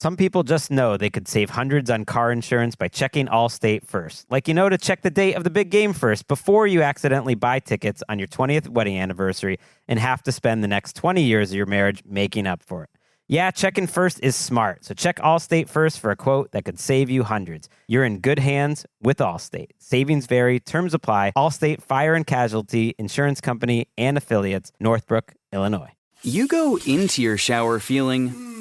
Some people just know they could save hundreds on car insurance by checking Allstate first. Like, to check the date of the big game first before you accidentally buy tickets on your 20th wedding anniversary and have to spend the next 20 years of your marriage making up for it. Yeah, checking first is smart. So check Allstate first for a quote that could save you hundreds. You're in good hands with Allstate. Savings vary. Terms apply. Allstate Fire and Casualty Insurance Company and Affiliates, Northbrook, Illinois. You go into your shower feeling,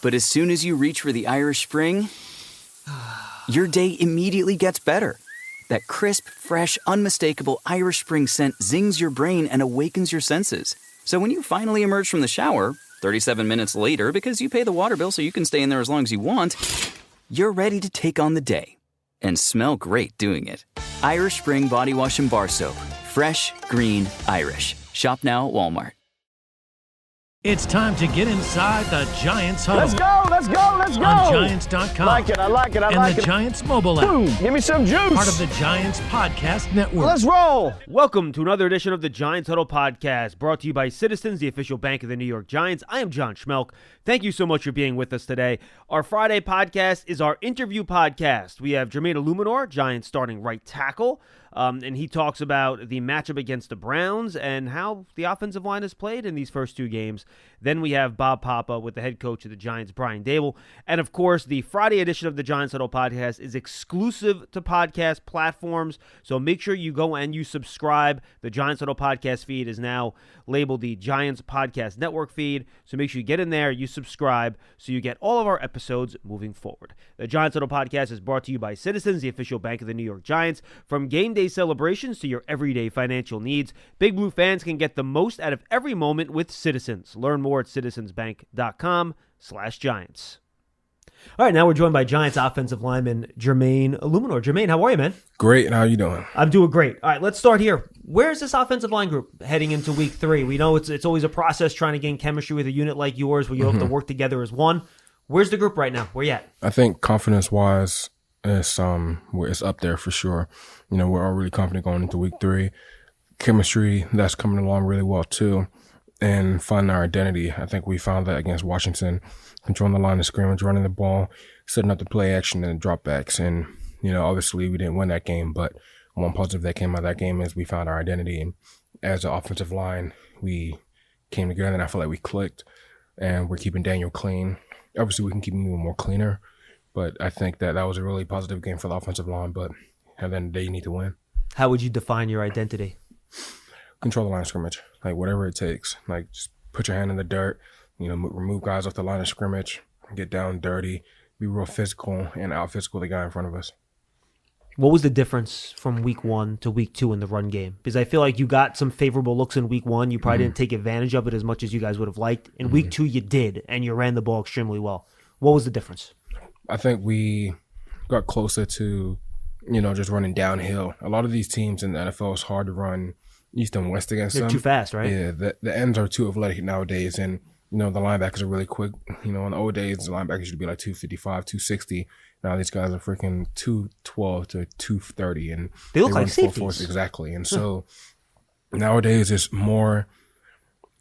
but as soon as you reach for the Irish Spring, your day immediately gets better. That crisp, fresh, unmistakable Irish Spring scent zings your brain and awakens your senses. So when you finally emerge from the shower, 37 minutes later, because you pay the water bill so you can stay in there as long as you want, you're ready to take on the day and smell great doing it. Irish Spring Body Wash and Bar Soap. Fresh, green, Irish. Shop now at Walmart. It's time to get inside the Giants Huddle. Let's go, let's go, let's go. On Giants.com. I like it. And the Giants mobile app. Boom, give me some juice. Part of the Giants Podcast Network. Let's roll. Welcome to another edition of the Giants Huddle Podcast, brought to you by Citizens, the official bank of the New York Giants. I am John Schmeelk. Thank you so much for being with us today. Our Friday podcast is our interview podcast. We have Jermaine Eluemunor, Giants starting right tackle, and he talks about the matchup against the Browns and how the offensive line has played in these first two games. Then we have Bob Papa with the head coach of the Giants, Brian Daboll. And, of course, the Friday edition of the Giants Huddle podcast is exclusive to podcast platforms, so make sure you go and you subscribe. The Giants Huddle podcast feed is now labeled the Giants Podcast Network feed, so make sure you get in there, you subscribe, so you get all of our episodes moving forward. The Giants Huddle podcast is brought to you by Citizens, the official bank of the New York Giants. From game day celebrations to your everyday financial needs, Big Blue fans can get the most out of every moment with Citizens. Learn more at citizensbank.com/Giants. All right, now we're joined by Giants offensive lineman Jermaine Eluemunor. Jermaine, how are you, man? Great. How you doing? I'm doing great. All right, let's start here. Where's this offensive line group heading into week 3? We know it's always a process trying to gain chemistry with a unit like yours where you have to work together as one. Where's the group right now? Where you at? I think confidence-wise, it's up there for sure. We're all really confident going into week 3. Chemistry, that's coming along really well too. And finding our identity. I think we found that against Washington, controlling the line of scrimmage, running the ball, setting up the play action and the dropbacks. And, obviously we didn't win that game, but one positive that came out of that game is we found our identity. And as an offensive line, we came together and I feel like we clicked and we're keeping Daniel clean. Obviously we can keep him even more cleaner, but I think that was a really positive game for the offensive line, but at the end of the day, you need to win. How would you define your identity? Control the line of scrimmage, like whatever it takes. Like just put your hand in the dirt, remove guys off the line of scrimmage, get down dirty, be real physical, and out-physical the guy in front of us. What was the difference from week 1 to week 2 in the run game? Because I feel like you got some favorable looks in week 1. You probably didn't take advantage of it as much as you guys would have liked. In week 2, you did, and you ran the ball extremely well. What was the difference? I think we got closer to, just running downhill. A lot of these teams in the NFL, it's hard to run east and west against them. They're too fast, right? Yeah, the ends are too athletic nowadays, and the linebackers are really quick. In the old days, the linebackers used to be like 255, 260. Now these guys are freaking 212 to 230, and they look like safeties. Force, exactly. And so nowadays it's more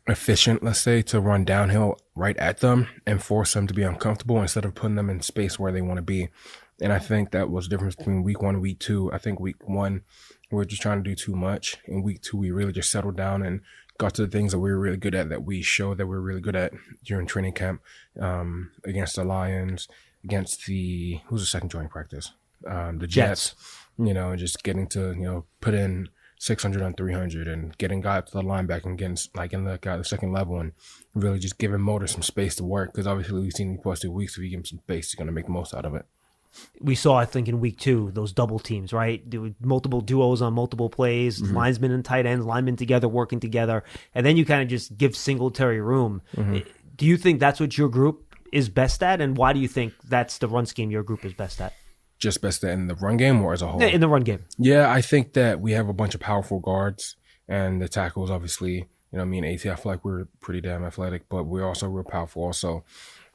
efficient, let's say, to run downhill right at them and force them to be uncomfortable instead of putting them in space where they want to be. And I think that was the difference between week 1 and week 2. I think week 1, we were just trying to do too much. In week 2, we really just settled down and got to the things that we were really good at, that we showed that we were really good at during training camp, against the Lions, against who's the second joint practice? The Jets. Just getting to, put in 600 on 300 and getting guys to the linebacker and getting in the second level and really just giving Motor some space to work, because obviously we've seen the past 2 weeks, if you give him some space, he's going to make the most out of it. We saw, I think, in week 2, those double teams, right? There were multiple duos on multiple plays, linesmen and tight ends, linemen together, working together, and then you kind of just give Singletary room. Do you think that's what your group is best at, and why do you think that's the run scheme your group is best at? Just best at in the run game or as a whole? In the run game. Yeah, I think that we have a bunch of powerful guards, and the tackles, obviously, me and AT, I feel like we're pretty damn athletic, but we're also real powerful also.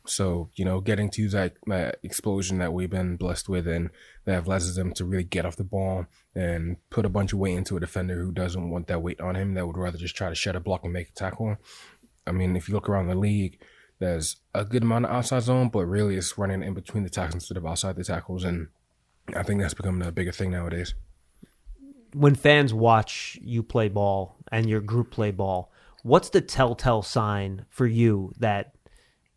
So, getting to that explosion that we've been blessed with, and that allows them to really get off the ball and put a bunch of weight into a defender who doesn't want that weight on him, that would rather just try to shed a block and make a tackle. I mean, if you look around the league, there's a good amount of outside zone, but really it's running in between the tackles instead of outside the tackles. And I think that's becoming a bigger thing nowadays. When fans watch you play ball and your group play ball, what's the telltale sign for you that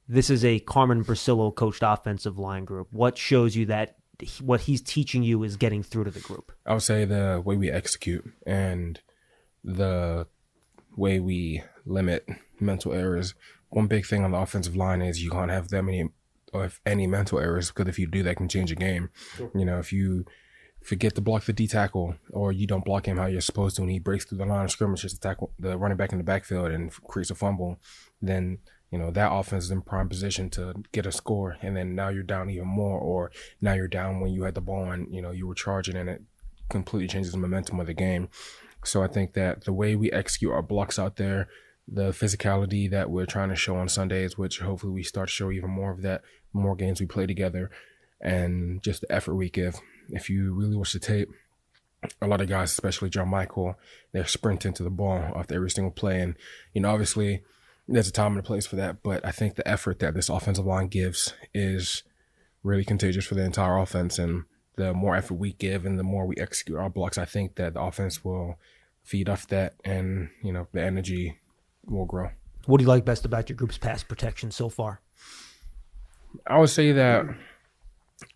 this is a Carmen Brasillo coached offensive line group? What shows you that what he's teaching you is getting through to the group? I would say the way we execute and the way we limit mental errors. One big thing on the offensive line is you can't have that many, or if any, mental errors, because if you do, that can change a game. Sure. You know, if you forget to block the D tackle, or you don't block him how you're supposed to, and he breaks through the line of scrimmage just to tackle the running back in the backfield and creates a fumble, then that offense is in prime position to get a score, and then now you're down even more, or now you're down when you had the ball and you were charging, and it completely changes the momentum of the game. So I think that the way we execute our blocks out there, the physicality that we're trying to show on Sundays, which hopefully we start to show even more of that, more games we play together, and just the effort we give. If you really watch the tape, a lot of guys, especially John Michael, they're sprinting to the ball after every single play. And, obviously there's a time and a place for that, but I think the effort that this offensive line gives is really contagious for the entire offense. And the more effort we give and the more we execute our blocks, I think that the offense will feed off that, and, the energy will grow. What do you like best about your group's pass protection so far? I would say that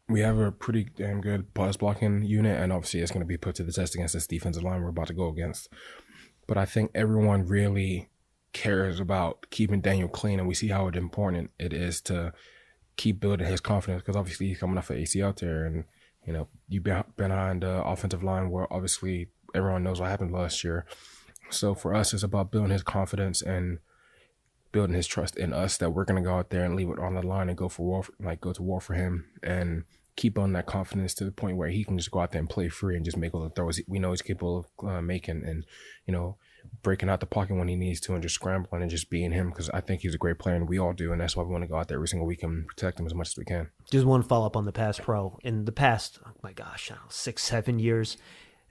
we have a pretty damn good pass blocking unit, and obviously it's going to be put to the test against this defensive line we're about to go against. But I think everyone really cares about keeping Daniel clean, and we see how important it is to keep building his confidence, because obviously he's coming off an AC out there, and you've been behind the offensive line where obviously everyone knows what happened last year. So for us, it's about building his confidence and building his trust in us that we're going to go out there and leave it on the line and go to war for him, and keep on that confidence to the point where he can just go out there and play free and just make all the throws we know he's capable of making, and breaking out the pocket when he needs to, and just scrambling and just being him, because I think he's a great player and we all do, and that's why we want to go out there every single week and protect him as much as we can. Just one follow-up on the pass pro. In the past, 6-7 years,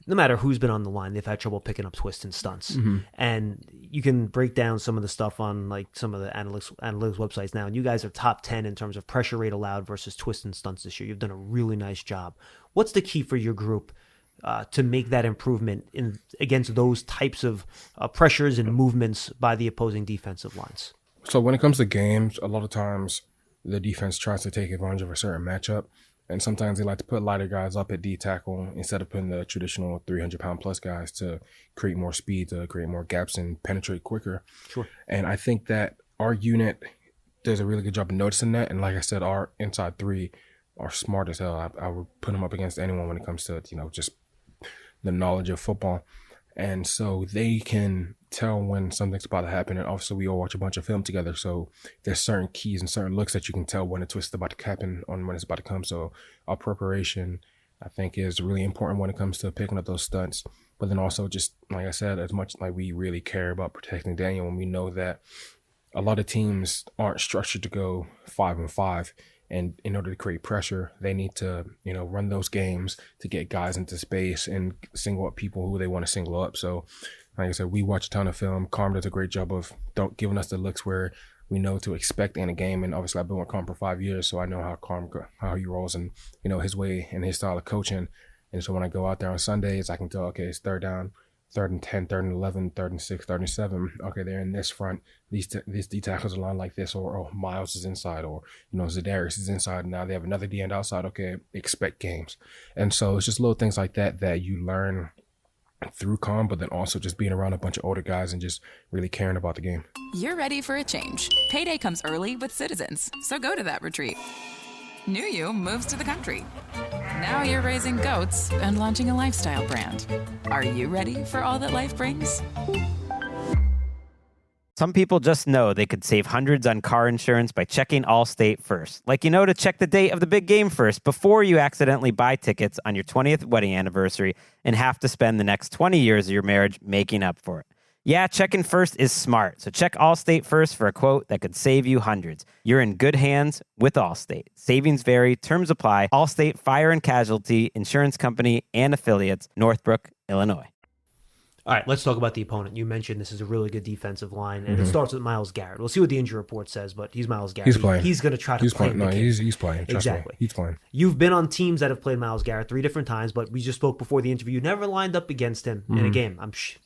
no matter who's been on the line, they've had trouble picking up twists and stunts. Mm-hmm. And you can break down some of the stuff on some of the analytics websites now, and you guys are top 10 in terms of pressure rate allowed versus twists and stunts this year. You've done a really nice job. What's the key for your group to make that improvement against those types of pressures and movements by the opposing defensive lines? So when it comes to games, a lot of times the defense tries to take advantage of a certain matchup, and sometimes they like to put lighter guys up at D tackle instead of putting the traditional 300-pound plus guys to create more speed, to create more gaps and penetrate quicker. Sure. And I think that our unit does a really good job of noticing that. And like I said, our inside three are smart as hell. I would put them up against anyone when it comes to, just the knowledge of football. And so they can tell when something's about to happen. And also we all watch a bunch of film together. So there's certain keys and certain looks that you can tell when a twist is about to happen on when it's about to come. So our preparation, I think, is really important when it comes to picking up those stunts. But then also, just like I said, as much like we really care about protecting Daniel, and we know that a lot of teams aren't structured to go 5-5. And in order to create pressure, they need to, run those games to get guys into space and single up people who they want to single up. So, like I said, we watch a ton of film. Carm does a great job of giving us the looks where we know to expect in a game. And obviously, I've been with Carm for 5 years, so I know how he rolls and, his way and his style of coaching. And so when I go out there on Sundays, I can tell, okay, it's third down, 3rd and 10, 3rd and 11, 3rd and 6, 3rd and 7. Okay, they're in this front. These D tackles are lined like this, or Miles is inside, or Za'Darius is inside. Now they have another D end outside. Okay, expect games. And so it's just little things like that you learn through Calm, but then also just being around a bunch of older guys and just really caring about the game. You're ready for a change. Payday comes early with Citizens, so go to that retreat. New you moves to the country. Now you're raising goats and launching a lifestyle brand. Are you ready for all that life brings? Some people just know they could save hundreds on car insurance by checking Allstate first. Like, to check the date of the big game first before you accidentally buy tickets on your 20th wedding anniversary and have to spend the next 20 years of your marriage making up for it. Yeah, checking first is smart. So check Allstate first for a quote that could save you hundreds. You're in good hands with Allstate. Savings vary. Terms apply. Allstate Fire and Casualty Insurance Company and Affiliates, Northbrook, Illinois. All right, let's talk about the opponent. You mentioned this is a really good defensive line, and it starts with Myles Garrett. We'll see what the injury report says, but he's Myles Garrett. He's playing. He's going to try to play. No, he's playing. Trust exactly. me. He's playing. You've been on teams that have played Myles Garrett 3 different times, but we just spoke before the interview. You never lined up against him in a game.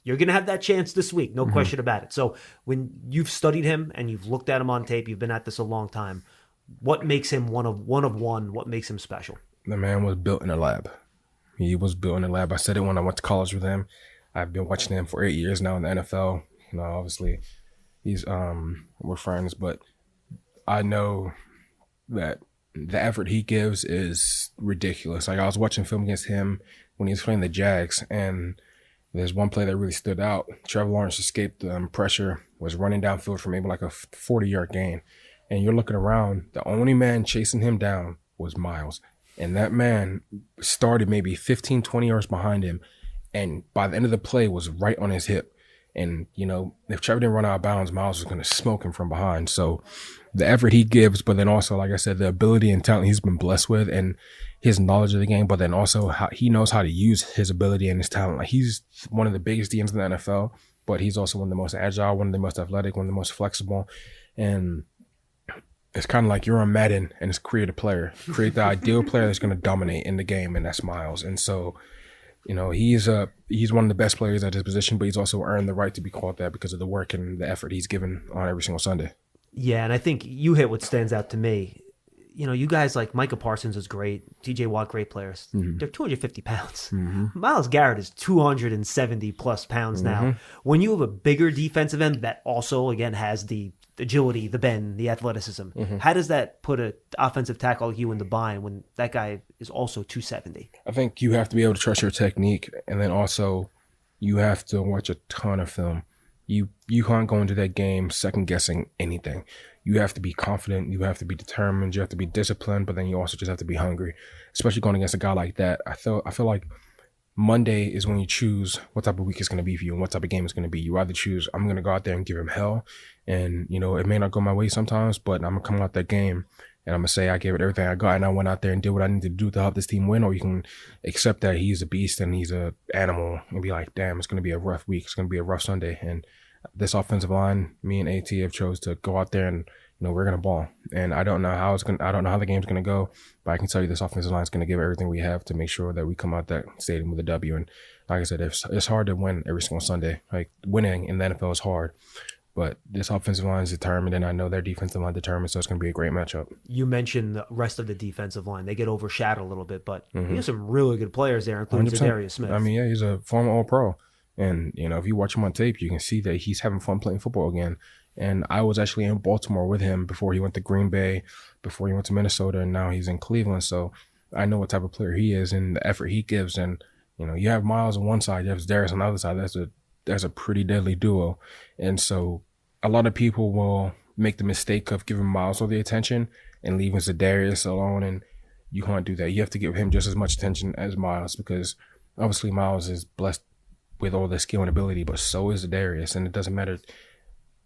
You're going to have that chance this week, no question about it. So when you've studied him and you've looked at him on tape, you've been at this a long time. What makes him one of one? What makes him special? The man was built in a lab. He was built in a lab. I said it when I went to college with him. I've been watching him for 8 years now in the NFL. You know, obviously, he's we're friends, but I know that the effort he gives is ridiculous. Like, I was watching film against him when he was playing the Jags, and there's one play that really stood out. Trevor Lawrence escaped pressure, was running downfield for maybe like a 40-yard gain, and you're looking around. The only man chasing him down was Myles, and that man started maybe 15, 20 yards behind him, and by the end of the play was right on his hip. And, you know, if Trevor didn't run out of bounds, Myles was going to smoke him from behind. So the effort he gives, but then also, like I said, the ability and talent he's been blessed with and his knowledge of the game, but then also how he knows how to use his ability and his talent. Like, he's one of the biggest DNs in the NFL, but he's also one of the most agile, one of the most athletic, one of the most flexible. And it's kind of like you're on Madden and it's create a player. Create the ideal player that's going to dominate in the game, and that's Myles. And so, you know, he's one of the best players at his position, but he's also earned the right to be called that because of the work and the effort he's given on every single Sunday. Yeah, and I think you hit what stands out to me. You know, you guys like Micah Parsons is great, TJ Watt, great players. They're 250 pounds. Myles Garrett is 270 plus pounds now. When you have a bigger defensive end that also, again, has the agility, the bend, the athleticism, how does that put an offensive tackle like you in the bind when that guy is also 270? I think you have to be able to trust your technique, and then also you have to watch a ton of film. You can't go into that game second guessing anything. You have to be confident. You have to be determined. You have to be disciplined, but then you also just have to be hungry, especially going against a guy like that. I feel like Monday is when you choose what type of week it's going to be for you and what type of game it's going to be. You either choose, I'm going to go out there and give him hell, and, you know, it may not go my way sometimes, but I'm going to come out that game and I'm going to say I gave it everything I got and I went out there and did what I needed to do to help this team win. Or you can accept that he's a beast and he's an animal and be like, damn, it's going to be a rough week. It's going to be a rough Sunday. And this offensive line, me and AT have chose to go out there and, you know, we're going to ball. And I don't know how the game's going to go, but I can tell you this offensive line is going to give everything we have to make sure that we come out that stadium with a W. And like I said, it's hard to win every single Sunday. Like, winning in the NFL is hard, but this offensive line is determined, and I know their defensive line determined, so it's going to be a great matchup. You mentioned the rest of the defensive line. They get overshadowed a little bit, but you have some really good players there, including Zadarius Smith. I mean, yeah, he's a former All-Pro. And, you know, if you watch him on tape, you can see that he's having fun playing football again. And I was actually in Baltimore with him before he went to Green Bay, before he went to Minnesota, and now he's in Cleveland. So I know what type of player he is and the effort he gives. And, you know, you have Myles on one side, you have Darius on the other side. That's a pretty deadly duo. And so a lot of people will make the mistake of giving Myles all the attention and leaving Zadarius alone. And you can't do that. You have to give him just as much attention as Myles, because obviously Myles is blessed with all the skill and ability, but so is Zadarius. And it doesn't matter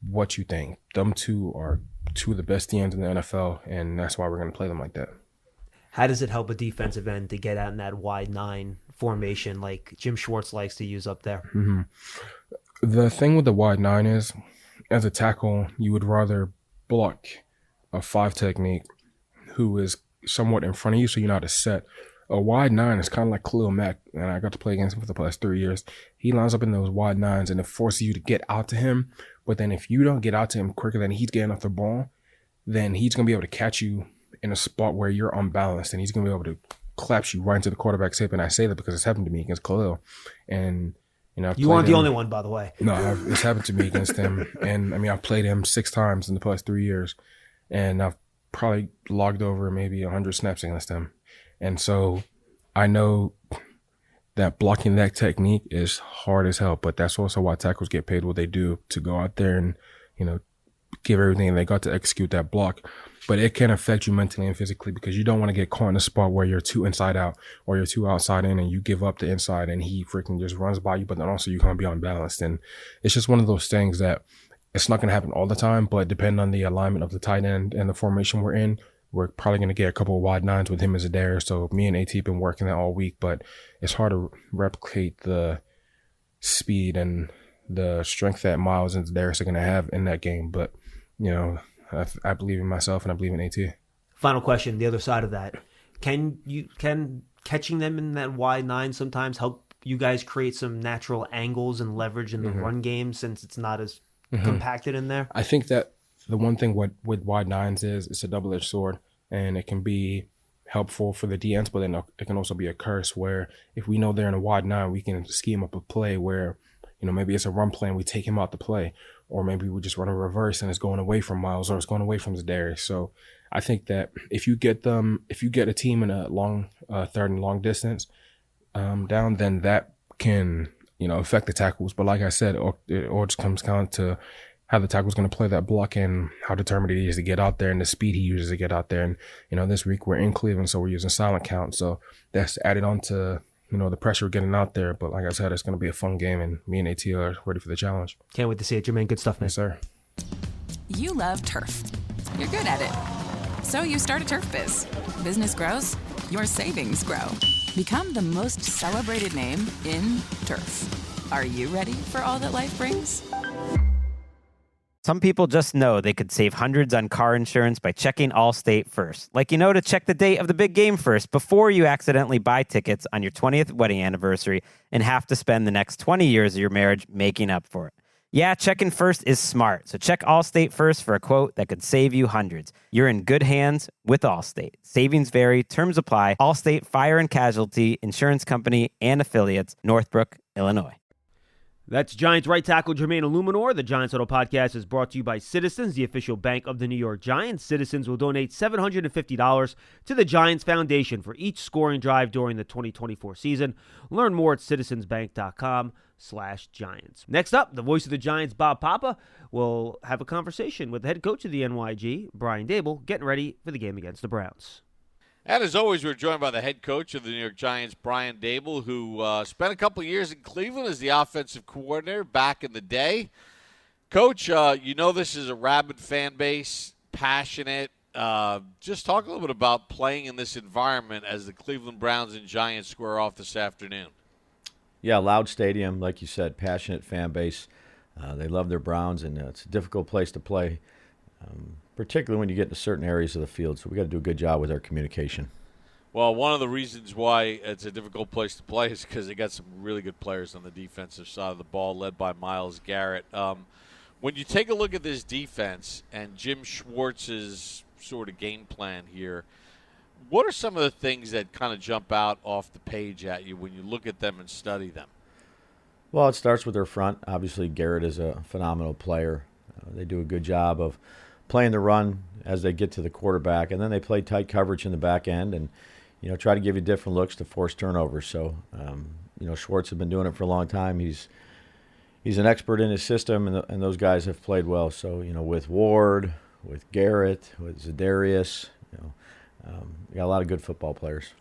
what you think. Them two are two of the best DNs in the NFL, and that's why we're going to play them like that. How does it help a defensive end to get out in that wide 9 formation like Jim Schwartz likes to use up there? The thing with the wide 9 is, as a tackle, you would rather block a 5 technique who is somewhat in front of you so you know how to set. A wide 9 is kind of like Khalil Mack, and I got to play against him for the past 3 years. He lines up in those wide 9s, and it forces you to get out to him. But then if you don't get out to him quicker than he's getting off the ball, then he's going to be able to catch you in a spot where you're unbalanced, and he's going to be able to collapse you right into the quarterback's hip. And I say that because it's happened to me against Khalil. And, you know, you aren't the only one, by the way. No, it's happened to me against him. And, I mean, I've played him 6 times in the past 3 years, and I've probably logged over maybe 100 snaps against him. And so I know that blocking that technique is hard as hell, but that's also why tackles get paid what they do, to go out there and, you know, give everything they got to execute that block. But it can affect you mentally and physically, because you don't want to get caught in a spot where you're too inside out or you're too outside in and you give up the inside and he freaking just runs by you, but then also you can't be unbalanced. And it's just one of those things that it's not going to happen all the time, but depending on the alignment of the tight end and the formation we're in, we're probably going to get a couple of wide 9s with him as a dare. So me and AT have been working that all week, but it's hard to replicate the speed and the strength that Miles and Darius are going to have in that game. But, I believe in myself and I believe in AT. Final question, the other side of that. Can catching them in that wide 9 sometimes help you guys create some natural angles and leverage in the run game since it's not as compacted in there? I think that the one thing with wide 9s is it's a double-edged sword, and it can be helpful for the DNs, but then it can also be a curse where if we know they're in a wide 9, we can scheme up a play where, maybe it's a run play and we take him out the play, or maybe we just run a reverse and it's going away from Miles or it's going away from Darius. So I think that if you get a team in a long third and long distance down, then that can, affect the tackles. But like I said, it all just comes down to how the tackle's going to play that block and how determined he is to get out there and the speed he uses to get out there. And, this week we're in Cleveland, so we're using silent count. So that's added on to, the pressure of getting out there. But like I said, it's going to be a fun game, and me and AT are ready for the challenge. Can't wait to see it, Jermaine. Good stuff, man. Yes, sir. You love turf. You're good at it. So you start a turf biz. Business grows, your savings grow. Become the most celebrated name in turf. Are you ready for all that life brings? Some people just know they could save hundreds on car insurance by checking Allstate first. Like to check the date of the big game first before you accidentally buy tickets on your 20th wedding anniversary and have to spend the next 20 years of your marriage making up for it. Yeah, checking first is smart, so check Allstate first for a quote that could save you hundreds. You're in good hands with Allstate. Savings vary, terms apply. Allstate Fire and Casualty Insurance Company and Affiliates, Northbrook, Illinois. That's Giants right tackle Jermaine Eluemunor. The Giants Huddle podcast is brought to you by Citizens, the official bank of the New York Giants. Citizens will donate $750 to the Giants Foundation for each scoring drive during the 2024 season. Learn more at citizensbank.com/Giants. Next up, the voice of the Giants, Bob Papa, will have a conversation with the head coach of the NYG, Brian Daboll, getting ready for the game against the Browns. And as always, we're joined by the head coach of the New York Giants, Brian Daboll, who spent a couple of years in Cleveland as the offensive coordinator back in the day. Coach, this is a rabid fan base, passionate. Just talk a little bit about playing in this environment as the Cleveland Browns and Giants square off this afternoon. Yeah, loud stadium, like you said, passionate fan base. They love their Browns, and it's a difficult place to play. Particularly when you get into certain areas of the field. So we got to do a good job with our communication. Well, one of the reasons why it's a difficult place to play is because they got some really good players on the defensive side of the ball, led by Myles Garrett. When you take a look at this defense and Jim Schwartz's sort of game plan here, what are some of the things that kind of jump out off the page at you when you look at them and study them? Well, it starts with their front. Obviously, Garrett is a phenomenal player. They do a good job of playing the run as they get to the quarterback, and then they play tight coverage in the back end and, try to give you different looks to force turnovers. So, Schwartz has been doing it for a long time. He's an expert in his system, and those guys have played well. So, with Ward, with Garrett, with Za'Darius, you got a lot of good football players.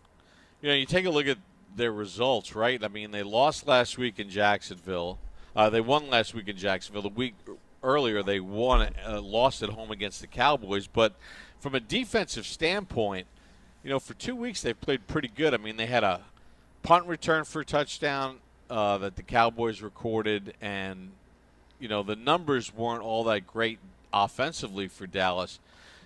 You take a look at their results, right? I mean, they lost last week in Jacksonville. They won last week in Jacksonville. The week earlier, they lost at home against the Cowboys. But from a defensive standpoint, for 2 weeks they've played pretty good. I mean, they had a punt return for a touchdown that the Cowboys recorded, and the numbers weren't all that great offensively for Dallas.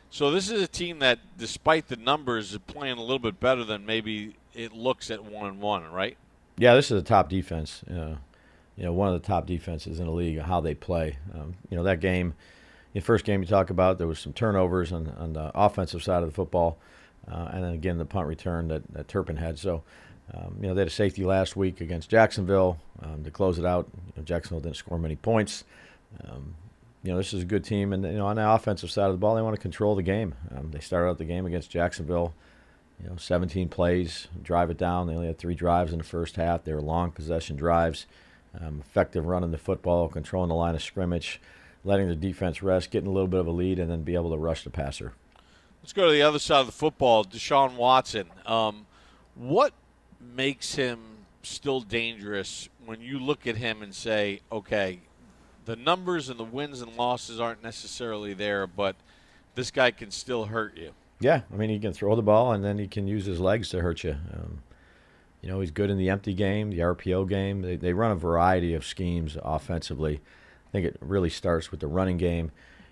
So this is a team that, despite the numbers, is playing a little bit better than maybe it looks at 1-1, right? Yeah, this is a top defense. One of the top defenses in the league, how they play. That game, the first game you talk about, there was some turnovers on the offensive side of the football, and then again the punt return that Turpin had. So, they had a safety last week against Jacksonville to close it out. Jacksonville didn't score many points. This is a good team, and on the offensive side of the ball, they want to control the game. They started out the game against Jacksonville. 17 plays, drive it down. They only had 3 drives in the first half. They were long possession drives. Effective running the football, controlling the line of scrimmage, letting the defense rest, getting a little bit of a lead, and then be able to rush the passer. Let's go to the other side of the football. Deshaun Watson. What makes him still dangerous when you look at him and say, okay, the numbers and the wins and losses aren't necessarily there, but this guy can still hurt you? Yeah, I mean, he can throw the ball, and then he can use his legs to hurt you. He's good in the empty game, the RPO game. They run a variety of schemes offensively. I think it really starts with the running game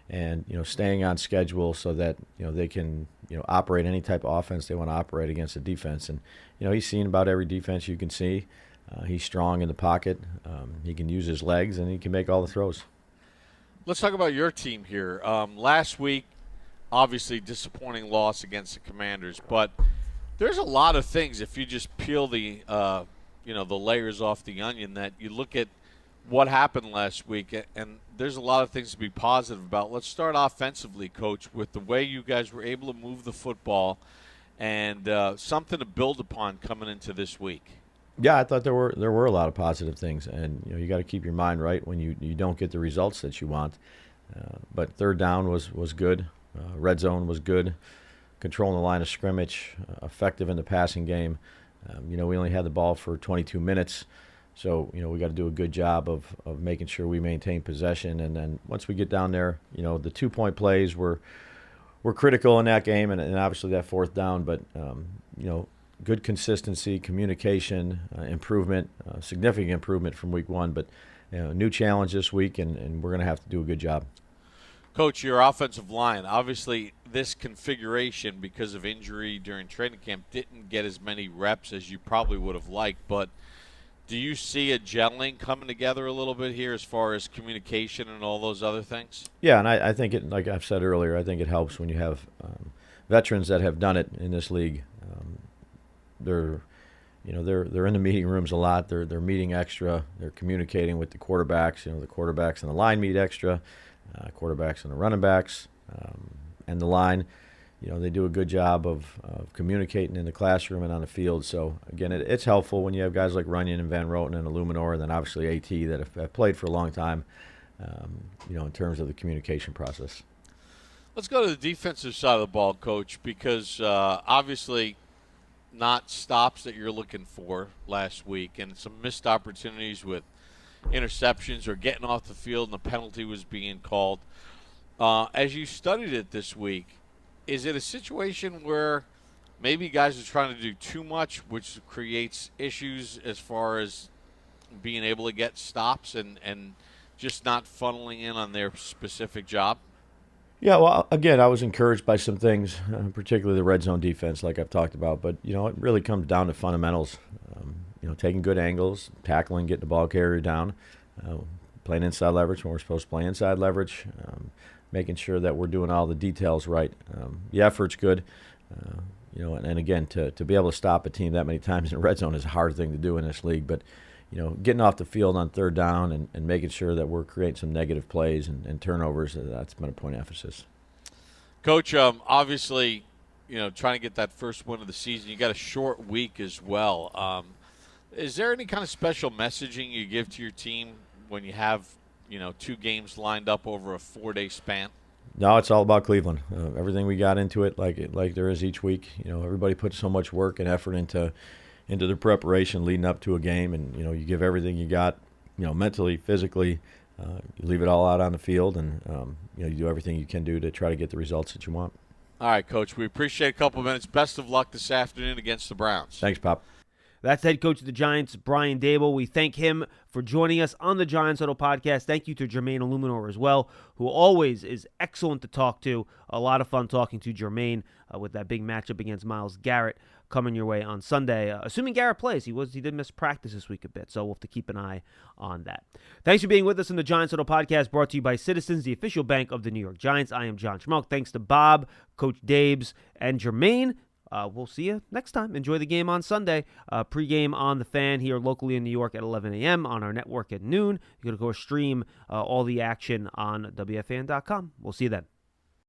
and, staying on schedule so that, they can, operate any type of offense they want to operate against the defense. And, he's seen about every defense you can see. He's strong in the pocket. He can use his legs, and he can make all the throws. Let's talk about your team here. Last week, obviously disappointing loss against the Commanders, but there's a lot of things if you just peel the the layers off the onion that you look at what happened last week, and there's a lot of things to be positive about. Let's start offensively, Coach, with the way you guys were able to move the football and something to build upon coming into this week. Yeah, I thought there were a lot of positive things, and you got to keep your mind right when you don't get the results that you want. But third down was good, red zone was good, controlling the line of scrimmage, effective in the passing game. We only had the ball for 22 minutes, so we got to do a good job of making sure we maintain possession. And then once we get down there, the 2-point plays were critical in that game, and obviously that fourth down. But good consistency, communication, improvement, significant improvement from week one. But new challenge this week, and we're going to have to do a good job. Coach, your offensive line, obviously this configuration, because of injury during training camp, didn't get as many reps as you probably would have liked. But do you see a gelling coming together a little bit here as far as communication and all those other things? Yeah, and I think it, like I've said earlier, I think it helps when you have veterans that have done it in this league. They're in the meeting rooms a lot. They're meeting extra. They're communicating with the quarterbacks. The quarterbacks and the line meet extra. Quarterbacks and the running backs and the line. They do a good job of communicating in the classroom and on the field. So, again, it's helpful when you have guys like Runyon and Van Roten and Eluemunor, and then obviously AT that have played for a long time, in terms of the communication process. Let's go to the defensive side of the ball, Coach, because obviously not stops that you're looking for last week and some missed opportunities with interceptions or getting off the field and the penalty was being called. As you studied it this week, is it a situation where maybe guys are trying to do too much, which creates issues as far as being able to get stops and just not funneling in on their specific job? Yeah, well, again, I was encouraged by some things, particularly the red zone defense, like I've talked about. But, it really comes down to fundamentals. Taking good angles, tackling, getting the ball carrier down, playing inside leverage when we're supposed to play inside leverage, making sure that we're doing all the details right. The effort's good, and again, to be able to stop a team that many times in the red zone is a hard thing to do in this league. But, getting off the field on third down and making sure that we're creating some negative plays and turnovers, that's been a point of emphasis. Coach, obviously, trying to get that first win of the season, you got a short week as well. Is there any kind of special messaging you give to your team when you have, 2 games lined up over a 4-day span? No, it's all about Cleveland. Everything we got into it, like there is each week. Everybody puts so much work and effort into the preparation leading up to a game, and you give everything you got, mentally, physically. You leave it all out on the field, and you do everything you can do to try to get the results that you want. All right, Coach. We appreciate a couple of minutes. Best of luck this afternoon against the Browns. Thanks, Pop. That's head coach of the Giants, Brian Daboll. We thank him for joining us on the Giants Huddle podcast. Thank you to Jermaine Eluemunor as well, who always is excellent to talk to. A lot of fun talking to Jermaine with that big matchup against Myles Garrett coming your way on Sunday. Assuming Garrett plays, he did miss practice this week a bit, so we'll have to keep an eye on that. Thanks for being with us on the Giants Huddle podcast, brought to you by Citizens, the official bank of the New York Giants. I am John Schmeelk. Thanks to Bob, Coach Dabes, and Jermaine. We'll see you next time. Enjoy the game on Sunday. Pre-game on The Fan here locally in New York at 11 a.m. on our network at noon. You're going to go stream all the action on WFAN.com. We'll see you then.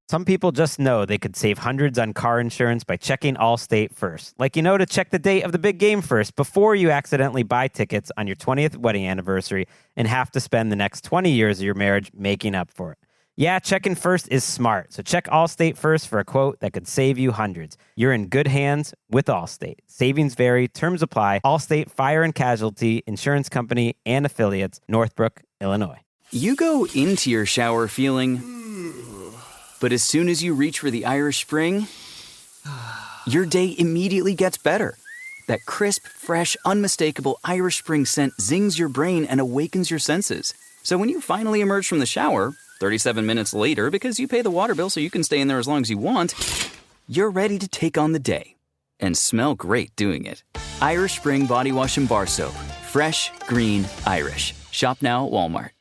Some people just know they could save hundreds on car insurance by checking Allstate first. Like to check the date of the big game first before you accidentally buy tickets on your 20th wedding anniversary and have to spend the next 20 years of your marriage making up for it. Yeah, checking first is smart, so check Allstate first for a quote that could save you hundreds. You're in good hands with Allstate. Savings vary, terms apply. Allstate Fire and Casualty Insurance Company and Affiliates, Northbrook, Illinois. You go into your shower feeling, but as soon as you reach for the Irish Spring, your day immediately gets better. That crisp, fresh, unmistakable Irish Spring scent zings your brain and awakens your senses. So when you finally emerge from the shower, 37 minutes later, because you pay the water bill so you can stay in there as long as you want, you're ready to take on the day and smell great doing it. Irish Spring Body Wash and Bar Soap. Fresh, green, Irish. Shop now at Walmart.